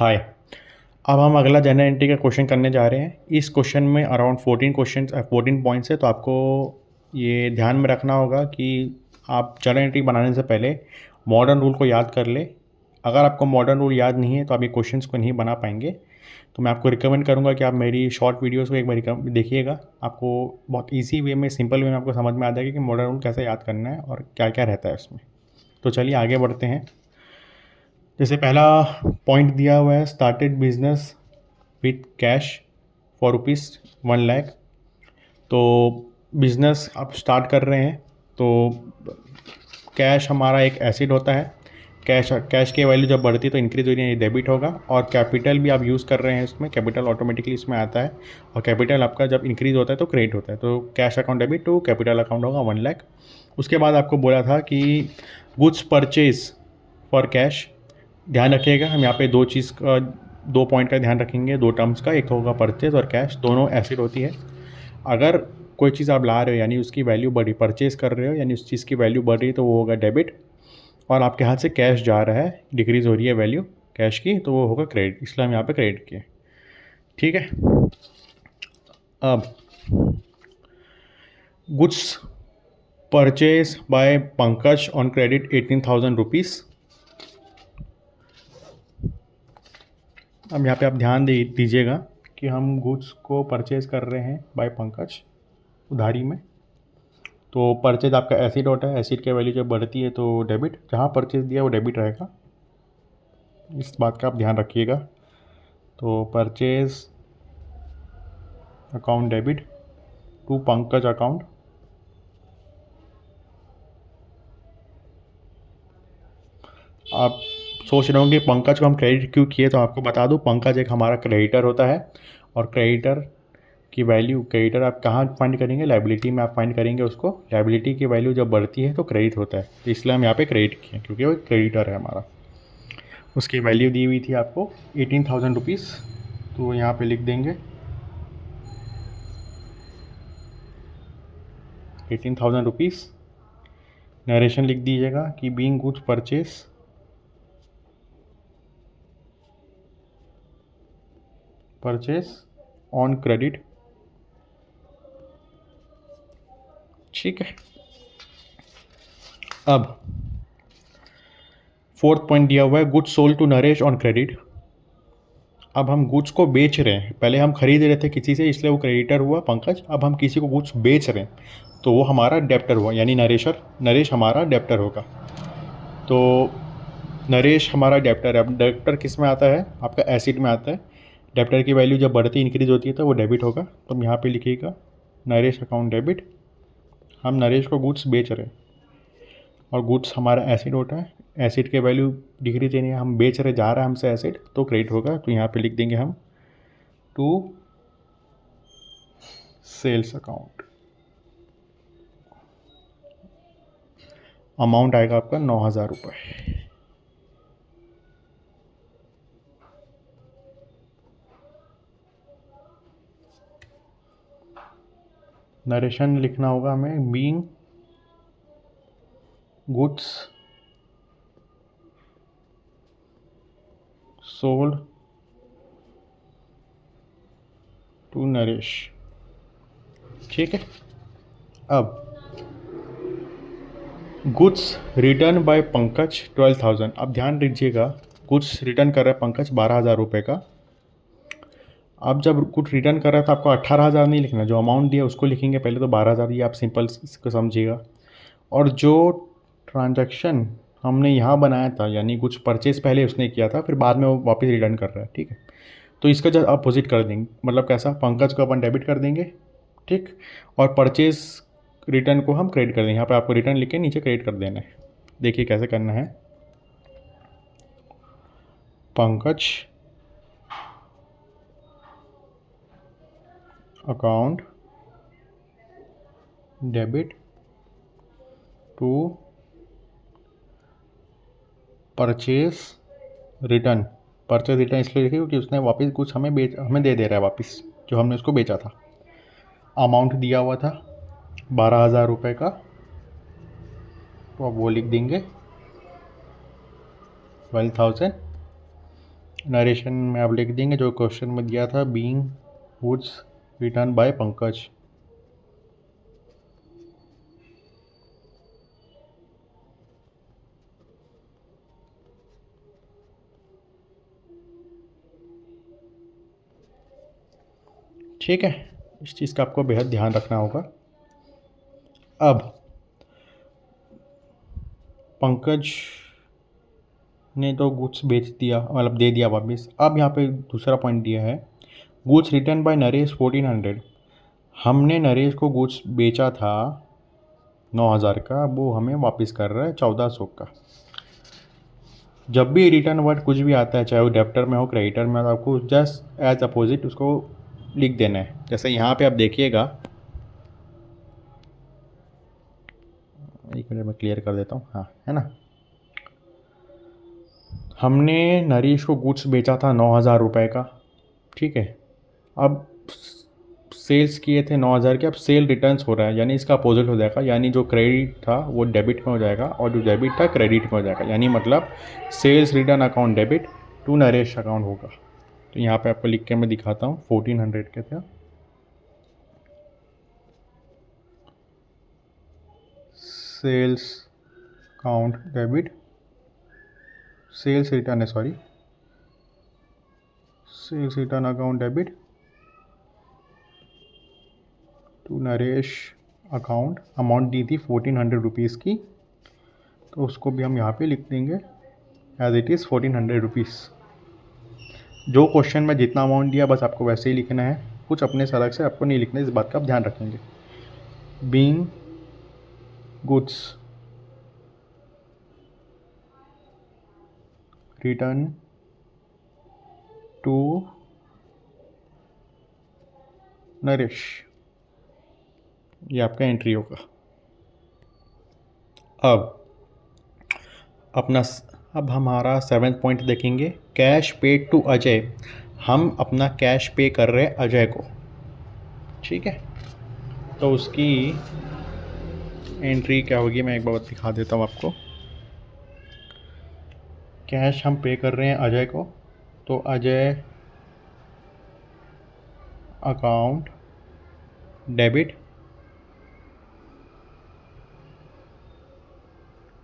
हाय। अब हम अगला जनरल एंट्री का क्वेश्चन करने जा रहे हैं। इस क्वेश्चन में अराउंड 14 पॉइंट्स है, तो आपको ये ध्यान में रखना होगा कि आप जनरल एंट्री बनाने से पहले मॉडर्न रूल को याद कर ले। अगर आपको मॉडर्न रूल याद नहीं है तो आप ये क्वेश्चंस को नहीं बना पाएंगे। तो मैं आपको रिकमेंड करूँगा कि आप मेरी शॉर्ट वीडियोज़ को एक बार देखिएगा। आपको बहुत ईजी वे में, सिंपल वे में आपको समझ में आ जाएगा कि मॉडर्न रूल कैसे याद करना है और क्या क्या रहता है उसमें। तो चलिए आगे बढ़ते हैं। जैसे पहला पॉइंट दिया हुआ है, started business with cash for ₹1,00,000। तो बिज़नेस आप स्टार्ट कर रहे हैं तो कैश हमारा एक एसिड होता है। कैश की वैल्यू जब बढ़ती है तो इंक्रीज हो रही है, डेबिट होगा। और कैपिटल भी आप यूज़ कर रहे हैं, इसमें कैपिटल ऑटोमेटिकली इसमें आता है। और कैपिटल आपका जब इंक्रीज होता है तो क्रेडिट होता है। तो cash account debit to capital account होगा 1,00,000। उसके बाद आपको बोला था कि गुड्स परचेज फॉर कैश। ध्यान रखिएगा, हम यहाँ पे दो पॉइंट का ध्यान रखेंगे, दो टर्म्स का। एक होगा परचेज और कैश, दोनों एसिड होती है। अगर कोई चीज़ आप ला रहे हो यानी उसकी वैल्यू बढ़ी, परचेज कर रहे हो यानी उस चीज़ की वैल्यू बढ़ रही है, तो वो होगा डेबिट। और आपके हाथ से कैश जा रहा है, डिक्रीज़ हो रही है वैल्यू कैश की, तो वो होगा क्रेडिट। इसलिए हम यहाँ पे क्रेडिट किए। ठीक है। अब goods purchase by Pankaj on credit 18,000 rupees. अब यहाँ पे आप ध्यान दीजिएगा कि हम गुड्स को परचेज़ कर रहे हैं बाय पंकज उधारी में। तो परचेज आपका एसिड होता है, एसिड की वैल्यू जब बढ़ती है तो डेबिट, जहाँ परचेज दिया वो डेबिट रहेगा। इस बात का आप ध्यान रखिएगा। तो purchase account debit to Pankaj account. आप सोच रहे होंगे पंकज को हम क्रेडिट क्यों किए, तो आपको बता दूं, पंकज एक हमारा क्रेडिटर होता है। और क्रेडिटर आप कहाँ फाइंड करेंगे? लाइबिलिटी में आप फाइंड करेंगे उसको। लाइबिलिटी की वैल्यू जब बढ़ती है तो क्रेडिट होता है, तो इसलिए हम यहाँ पे क्रेडिट किए क्योंकि वो क्रेडिटर है हमारा। उसकी वैल्यू दी हुई थी आपको 18,000 रुपीज़, तो यहाँ पे लिख देंगे 18,000 रुपीज़। नरेशन लिख दीजिएगा कि being goods purchase on credit. ठीक है। अब फोर्थ पॉइंट दिया हुआ है, goods sold to Naresh on credit. अब हम गुड्स को बेच रहे हैं, पहले हम खरीद रहे थे किसी से, इसलिए वो क्रेडिटर हुआ पंकज। अब हम किसी को गुड्स बेच रहे हैं तो वो हमारा डेप्टर हुआ, यानी नरेश हमारा डेप्टर होगा। तो नरेश हमारा डेप्टर है। अब डेप्टर किस में आता है? आपका एसिड में आता है। डेप्टर की वैल्यू जब बढ़ती इंक्रीज होती है तो वो डेबिट होगा। तो हम यहाँ पे लिखिएगा नरेश अकाउंट डेबिट। हम नरेश को गुड्स बेच रहे हैं और गुड्स हमारा एसिड होता है। एसिड के वैल्यू डिक्रीज यानी हम बेच रहे, जा रहा है हमसे एसिड, तो क्रेडिट होगा। तो यहाँ पे लिख देंगे हम टू सेल्स अकाउंट। अमाउंट आएगा आपका 9,000 रुपये। नरेशन लिखना होगा हमें, being goods sold to Naresh. ठीक है। अब गुड्स रिटर्न बाय पंकज 12,000। अब ध्यान दीजिएगा, गुड्स रिटर्न कर रहा है पंकज 12,000 रुपये का। अब जब गुड्स रिटर्न कर रहा है तो आपको 18,000 नहीं लिखना, जो अमाउंट दिया उसको लिखेंगे पहले। तो 12,000 ये आप सिंपल इसको समझिएगा। और जो ट्रांजैक्शन हमने यहाँ बनाया था, यानी कुछ परचेज पहले उसने किया था, फिर बाद में वो वापस रिटर्न कर रहा है। ठीक है। तो इसका जब अपोजिट कर देंगे, मतलब कैसा, पंकज को अपन डेबिट कर देंगे, ठीक, और परचेज रिटर्न को हम क्रेडिट कर देंगे। यहाँ पे आपको रिटर्न लिख के नीचे क्रेडिट कर देना है। देखिए कैसे करना है। Pankaj account debit to purchase return. Purchase return इसलिए लिखिए क्योंकि उसने वापस कुछ हमें दे रहा है वापस, जो हमने उसको बेचा था। अमाउंट दिया हुआ था 12,000 रुपये का, तो अब वो लिख देंगे 12,000। नरेशन में आप लिख देंगे जो क्वेश्चन में दिया था, being goods return by Pankaj. ठीक है, इस चीज़ का आपको बेहद ध्यान रखना होगा। अब पंकज ने तो गुड्स बेच दिया, मतलब दे दिया वापस। अब यहाँ पे दूसरा पॉइंट दिया है, गुड्स रिटर्न बाय नरेश 1400। हमने नरेश को गुड्स बेचा था 9000 का, वो हमें वापस कर रहा है 1400 का। जब भी रिटर्न वर्ड कुछ भी आता है, चाहे वो डेप्टर में हो क्रेडिटर में, तो आपको जस्ट एज अपोजिट उसको लिख देना है। जैसे यहाँ पे आप देखिएगा, एक मिनट में क्लियर कर देता हूँ, हाँ है ना। हमने नरेश को गुड्स बेचा था 9000 रुपये का, ठीक है। अब सेल्स किए थे 9000 के, अब सेल रिटर्न्स हो रहा है, यानी इसका अपोजिट हो जाएगा, यानी जो क्रेडिट था वो डेबिट में हो जाएगा और जो डेबिट था क्रेडिट में हो जाएगा। यानी मतलब sales return account debit to Naresh account होगा। तो यहाँ पे आपको लिख के मैं दिखाता हूँ, 1400 के थे, sales account debit, sales return है, sorry, sales return account debit to Naresh account. Amount दी थी 1400 रुपीज़ की, तो उसको भी हम यहाँ पे लिख देंगे एज इट इज़ 1400 रुपीज़। जो क्वेश्चन में जितना अमाउंट दिया बस आपको वैसे ही लिखना है, कुछ अपने से अलग से आपको नहीं लिखना है, इस बात का आप ध्यान रखेंगे। Being goods return to Naresh, ये आपका एंट्री होगा। अब हमारा 7th पॉइंट देखेंगे, कैश पेड टू अजय। हम अपना कैश पे कर रहे हैं अजय को, ठीक है। तो उसकी एंट्री क्या होगी, मैं एक बार दिखा देता हूँ आपको। कैश हम पे कर रहे हैं अजय को, तो Ajay account debit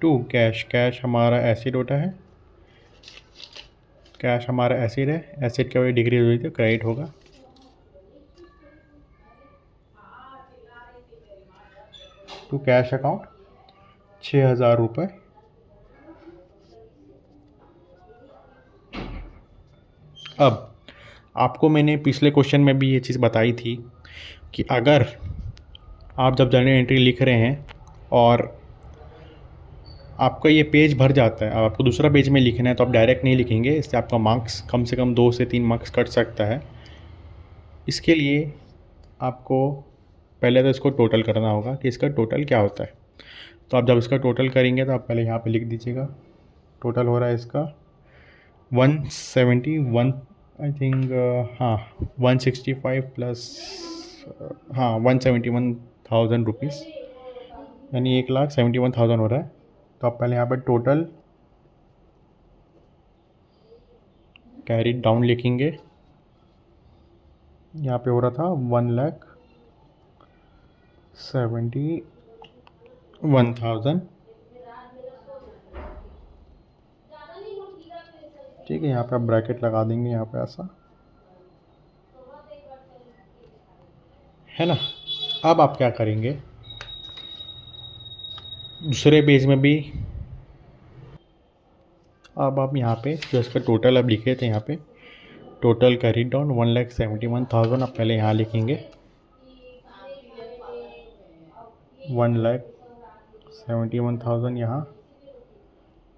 to cash. Cash हमारा एसिड होता है, कैश हमारा एसिड है, एसिड की वजह डिक्रीज हुई थी, क्रेडिट होगा। टू कैश अकाउंट 6000 रुपये। अब आपको मैंने पिछले क्वेश्चन में भी ये चीज़ बताई थी कि अगर आप जब जर्नल एंट्री लिख रहे हैं और आपका ये पेज भर जाता है, अब आपको दूसरा पेज में लिखना है, तो आप डायरेक्ट नहीं लिखेंगे, इससे आपका मार्क्स कम से कम 2 से 3 मार्क्स कट सकता है। इसके लिए आपको पहले तो इसको टोटल करना होगा कि इसका टोटल क्या होता है। तो आप जब इसका टोटल करेंगे तो आप पहले यहाँ पे लिख दीजिएगा, टोटल हो रहा है इसका 171, आई थिंक, हाँ 165 प्लस, हाँ 171,000 रुपीज़, यानी 1,71,000 हो रहा है। तो आप पहले यहाँ पर टोटल कैरी डाउन लिखेंगे, यहाँ पे हो रहा था 1,71,000, ठीक है। यहाँ पे आप ब्रैकेट लगा देंगे, यहाँ पे ऐसा है ना। अब आप क्या करेंगे, दूसरे पेज में भी अब आप यहाँ पे जो इसका टोटल अब लिखे थे, यहाँ पे टोटल कैरी डाउन 1,71,000, आप पहले यहाँ लिखेंगे 1,71,000 यहाँ,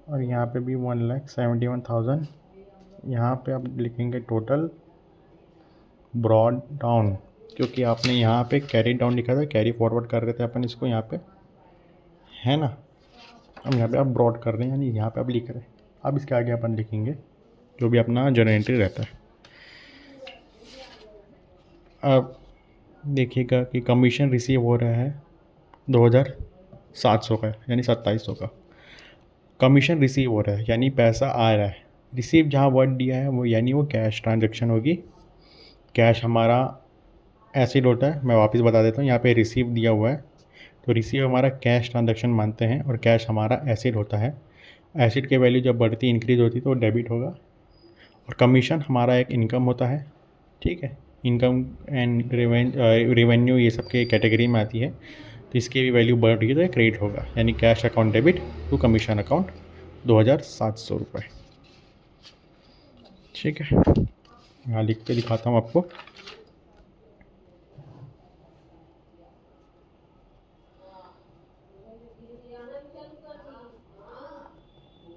और यहाँ पे भी 1,71,000। यहाँ पे आप लिखेंगे टोटल ब्रॉड डाउन, क्योंकि आपने यहाँ पे कैरी डाउन लिखा था, कैरी फॉरवर्ड कर रहे थे अपन इसको यहाँ पे, है ना। अब यहाँ पे आप ब्रॉड कर रहे हैं, यानी यहाँ पे आप लिख रहे हैं। अब इसके आगे अपन लिखेंगे जो भी अपना जर्नल एंट्री रहता है। अब देखिएगा कि कमीशन रिसीव हो रहा है 2,700 का, यानी 2700 का कमीशन रिसीव हो रहा है, यानी पैसा आ रहा है। रिसीव जहाँ वर्ड दिया है वो यानी वो कैश ट्रांजैक्शन होगी। कैश हमारा एसिड होता है, मैं वापस बता देता हूँ, यहाँ पे रिसीव दिया हुआ है तो रिसीव हमारा कैश ट्रांजैक्शन मानते हैं और कैश हमारा एसिड होता है। एसिड की वैल्यू जब बढ़ती इंक्रीज होती तो वो डेबिट होगा। और कमीशन हमारा एक इनकम होता है, ठीक है। इनकम एंड रेवेन्यू ये सब के कैटेगरी में आती है, तो इसकी भी वैल्यू बढ़ रही है तो ये क्रेडिट होगा, यानी cash account debit to commission account 2700 रुपये। ठीक है, यहाँ लिख के दिखाता हूँ आपको।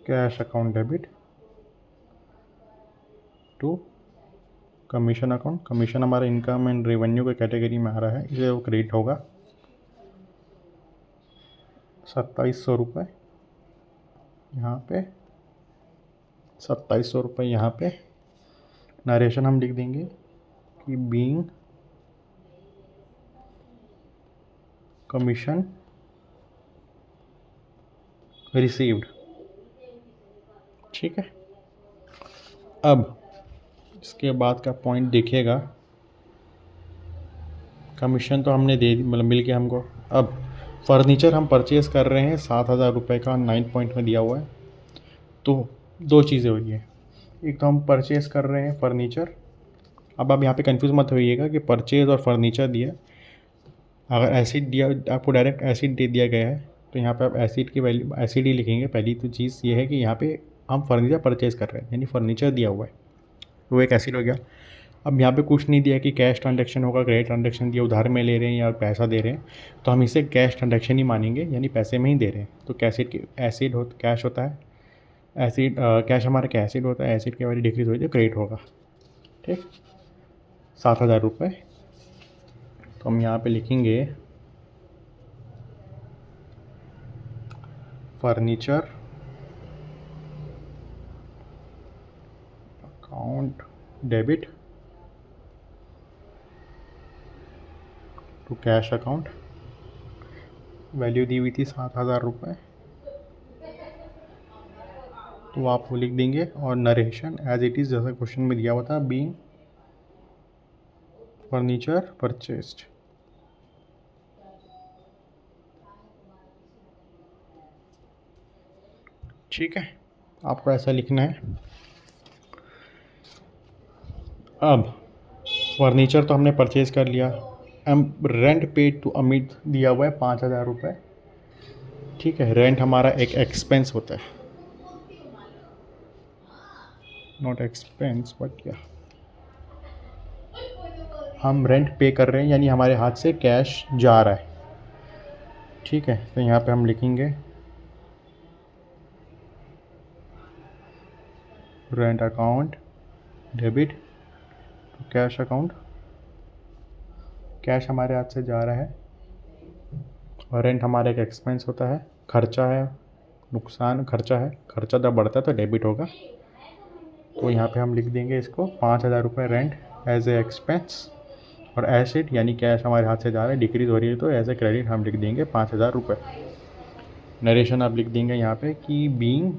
Cash account debit to commission account, commission हमारा इनकम एंड रेवेन्यू के कैटेगरी में आ रहा है, इसे वो क्रेडिट होगा 2700 रुपये यहाँ पे, 2700 रुपये यहाँ पे। नरेशन हम लिख देंगे कि बीइंग कमीशन रिसीव्ड। ठीक है, अब इसके बाद का पॉइंट देखिएगा, कमीशन तो हमने दे दी, मतलब मिल गया हमको। अब फर्नीचर हम परचेज़ कर रहे हैं 7000 रुपये का, 9 पॉइंट में दिया हुआ है। तो दो चीज़ें हुई है, एक तो हम परचेज़ कर रहे हैं फर्नीचर। अब आप यहाँ पे कंफ्यूज मत होइएगा कि परचेज़ और फर्नीचर दिया, अगर एसिड दिया आपको डायरेक्ट एसिड दे दिया गया है तो यहाँ पे आप एसिड की वैल्यू एसिड ही लिखेंगे। पहली तो चीज़ ये है कि यहाँ पे हम फर्नीचर परचेज़ कर रहे हैं, यानी फर्नीचर दिया हुआ है, वो एक एसिड हो गया। अब यहाँ पे कुछ नहीं दिया कि कैश ट्रांजैक्शन होगा, क्रेडिट ट्रांजैक्शन दिया, उधार में ले रहे हैं या पैसा दे रहे हैं, तो हम इसे कैश ट्रांजैक्शन ही मानेंगे, यानी पैसे में ही दे रहे हैं। तो कैसिड की एसिड हो कैश होता है, एसिड कैश हमारा क्या एसिड होता है, एसिड की वैल्यू डिक्रीज हो तो क्रेडिट होगा। ठीक, 7000 रुपये। तो हम यहाँ पे लिखेंगे furniture account debit to cash account, value दी हुई थी 7000 रुपये, तो आप वो लिख देंगे। और नरेशन एज इट इज़ जैसा क्वेश्चन में दिया हुआ था, बीइंग फर्नीचर परचेस्ड। ठीक है, आपको ऐसा लिखना है। अब फर्नीचर तो हमने परचेज़ कर लिया, रेंट पेड टू अमित दिया हुआ है 5000 रुपये। ठीक है, रेंट हमारा एक एक्सपेंस होता है, नॉट एक्सपेंस बट क्या, हम रेंट पे कर रहे हैं यानी हमारे हाथ से कैश जा रहा है। ठीक है, तो यहाँ पे हम लिखेंगे rent account debit to cash account, cash हमारे हाथ से जा रहा है और रेंट हमारा एक एक्सपेंस होता है, खर्चा है, नुकसान खर्चा है, खर्चा जब बढ़ता है तो डेबिट होगा। तो यहाँ पे हम लिख देंगे इसको 5000 रुपये रेंट एज ए एक्सपेंस, और एसिड यानी कैश हमारे हाथ से जा रहा है, डिक्रीज हो रही है, तो एज ए क्रेडिट हम लिख देंगे 5000 रुपये। नरेशन आप लिख देंगे यहाँ पे कि बीइंग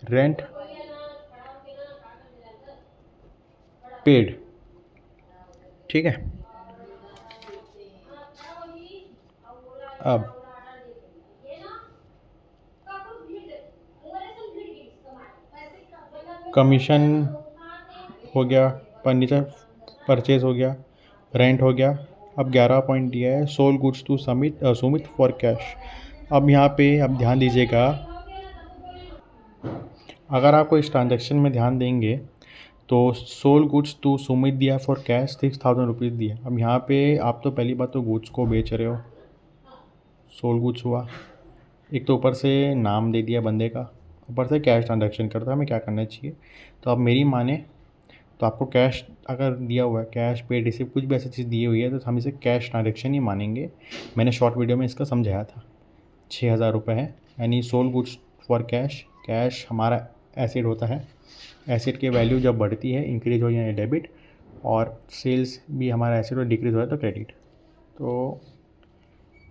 रेंट पेड। ठीक है, अब कमीशन हो गया, फर्नीचर परचेज हो गया, रेंट हो गया। अब 11 पॉइंट दिया है sold goods to Sumit for cash. अब यहाँ पे आप ध्यान दीजिएगा, अगर आपको इस ट्रांजेक्शन में ध्यान देंगे तो सोल गुड्स टू सुमित दिया फॉर कैश 6000 रुपीज़ दिया। अब यहाँ पे आप तो पहली बात तो गुड्स को बेच रहे हो, सोल गुड्स हुआ, एक तो ऊपर से नाम दे दिया बंदे का, ऊपर से कैश ट्रांजैक्शन करता है, हमें क्या करना चाहिए। तो आप मेरी माने तो आपको कैश अगर दिया हुआ है, कैश पे रिसीव कुछ भी ऐसी चीज़ दी हुई है तो हम इसे कैश ट्रांजैक्शन ही मानेंगे। मैंने शॉर्ट वीडियो में इसका समझाया था। 6000 रुपये है, यानी sold goods for cash, cash हमारा एसिड होता है, एसिड की वैल्यू जब बढ़ती है इंक्रीज हो जाए डेबिट, और सेल्स भी हमारा एसिड और डिक्रीज हो जाए तो क्रेडिट। तो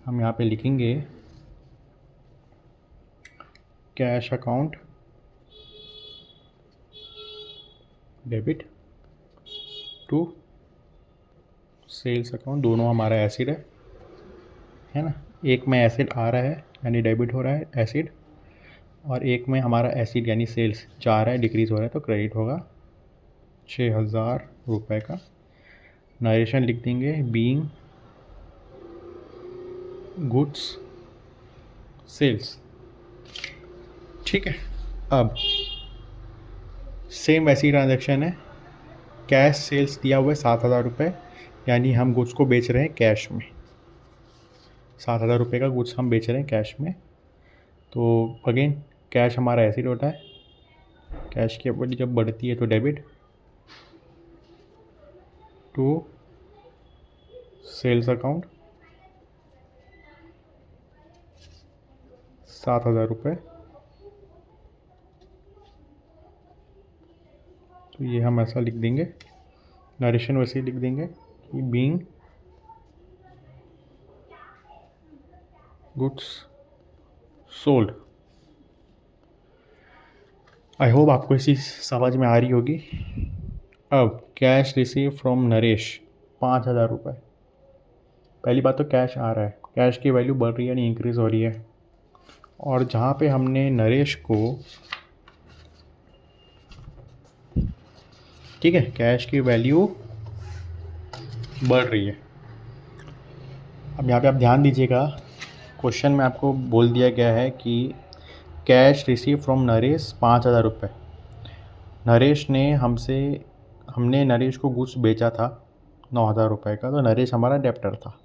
हम यहाँ पे लिखेंगे cash account debit to sales account, दोनों हमारा एसिड है ना। एक में एसिड आ रहा है यानी डेबिट हो रहा है एसिड, और एक में हमारा एसिड यानी सेल्स जा रहा है, डिक्रीज़ हो रहा है, तो क्रेडिट होगा 6,000 रुपये का। नरेशन लिख देंगे बीइंग गुड्स सेल्स। ठीक है, अब सेम वैसी ट्रांजैक्शन है, कैश सेल्स दिया हुआ है 7,000 रुपये, यानी हम गुड्स को बेच रहे हैं कैश में। 7,000 रुपये का गुड्स हम बेच रहे हैं कैश में। तो अगेन कैश हमारा एसिड होता है, कैश की वैल्यू जब बढ़ती है तो डेबिट टू सेल्स अकाउंट 7,000 रुपये। तो ये हम ऐसा लिख देंगे, नरेशन वैसे ही लिख देंगे कि being goods sold. I hope आपको इसी समझ में आ रही होगी। अब कैश रिसीव फ्रॉम नरेश 5,000 रुपये। पहली बात तो कैश आ रहा है, कैश की वैल्यू बढ़ रही है यानी इंक्रीज़ हो रही है, और जहाँ पे हमने नरेश को, ठीक है, कैश की वैल्यू बढ़ रही है। अब यहाँ पे आप ध्यान दीजिएगा, क्वेश्चन में आपको बोल दिया गया है कि कैश रिसीव फ्रॉम नरेश 5,000 रुपये। नरेश ने हमने नरेश को गुड्स बेचा था 9,000 रुपये का, तो नरेश हमारा डेप्टर था।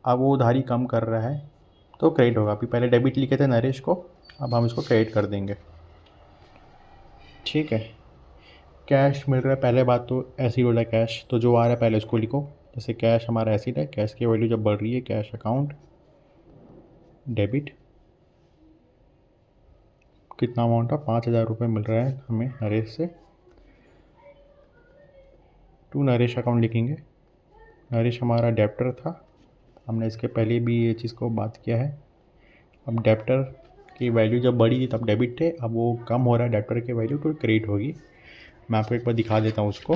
अब वो उधारी कम कर रहा है तो क्रेडिट होगा। अभी पहले डेबिट लिखे थे नरेश को, अब हम इसको क्रेडिट कर देंगे। ठीक है, कैश मिल रहा है, पहले बात तो एसिड हो रहा है कैश, तो जो आ रहा है पहले उसको लिखो। जैसे कैश हमारा एसिड है, कैश की वैल्यू जब बढ़ रही है, कैश अकाउंट डेबिट, कितना अमाउंट था, 5,000 रुपये मिल रहा है हमें नरेश से, टू नरेश अकाउंट लिखेंगे। नरेश हमारा डेप्टर था, हमने इसके पहले भी ये चीज़ को बात किया है। अब डेप्टर की वैल्यू जब बढ़ी थी तब डेबिट थे, अब वो कम हो रहा है डेप्टर की वैल्यू, तो क्रेडिट होगी। मैं आपको एक बार दिखा देता हूँ उसको।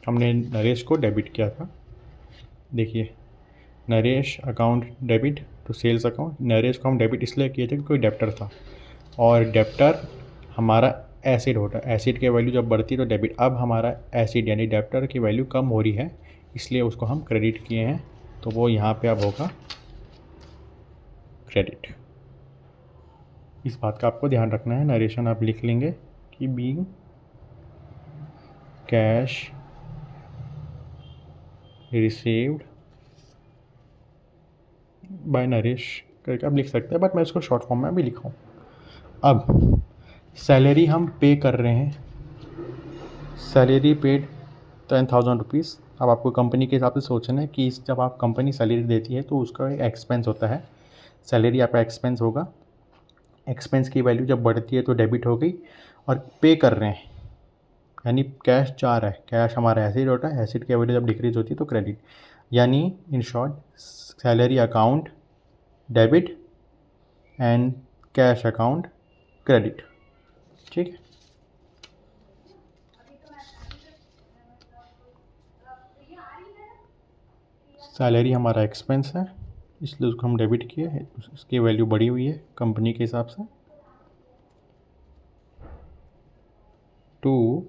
हमने नरेश को डेबिट किया था, देखिए Naresh account debit to sales account. Naresh को हम डेबिट इसलिए किए थे क्योंकि कोई डेप्टर था, और डेप्टर हमारा एसिड होता है, एसिड की वैल्यू जब बढ़ती है तो डेबिट। अब हमारा एसिड यानी डेप्टर की वैल्यू कम हो रही है, इसलिए उसको हम क्रेडिट किए हैं, तो वो यहाँ पे अब होगा क्रेडिट। इस बात का आपको ध्यान रखना है। नरेशन आप लिख लेंगे कि being cash received by Naresh करके आप लिख सकते हैं, बट मैं इसको शॉर्ट फॉर्म में भी लिखा हूँ। अब सैलरी हम पे कर रहे हैं, सैलरी पेड 10,000 रुपीज़। अब आपको कंपनी के हिसाब से सोचना है कि जब आप कंपनी सैलरी देती है तो उसका एक एक्सपेंस होता है, सैलरी आपका एक्सपेंस होगा। एक्सपेंस की वैल्यू जब बढ़ती है तो डेबिट हो गई, और पे कर रहे हैं यानी कैश जा रहा है, कैश हमारा एसिड होता है, एसिड की वैल्यू जब डिक्रीज होती है तो क्रेडिट। यानी in short salary account debit and cash account credit. ठीक है, सैलरी हमारा एक्सपेंस है इसलिए उसको हम डेबिट किए, उसकी वैल्यू बढ़ी हुई है कंपनी के हिसाब से, टू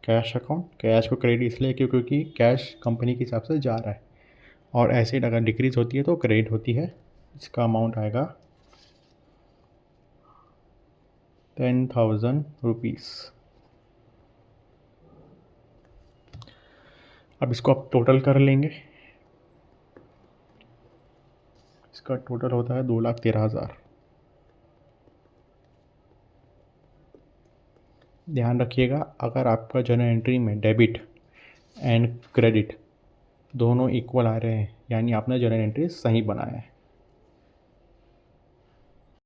कैश अकाउंट। कैश को क्रेडिट इसलिए क्योंकि कैश कंपनी के हिसाब से जा रहा है, और एसिड अगर डिक्रीज होती है तो क्रेडिट होती है। इसका अमाउंट आएगा 10,000 रुपीज़। अब इसको आप टोटल कर लेंगे, इसका टोटल होता है 2,13,000। ध्यान रखिएगा, अगर आपका जर्नल एंट्री में डेबिट एंड क्रेडिट दोनों इक्वल आ रहे हैं यानी आपने जर्नल एंट्री सही बनाया है।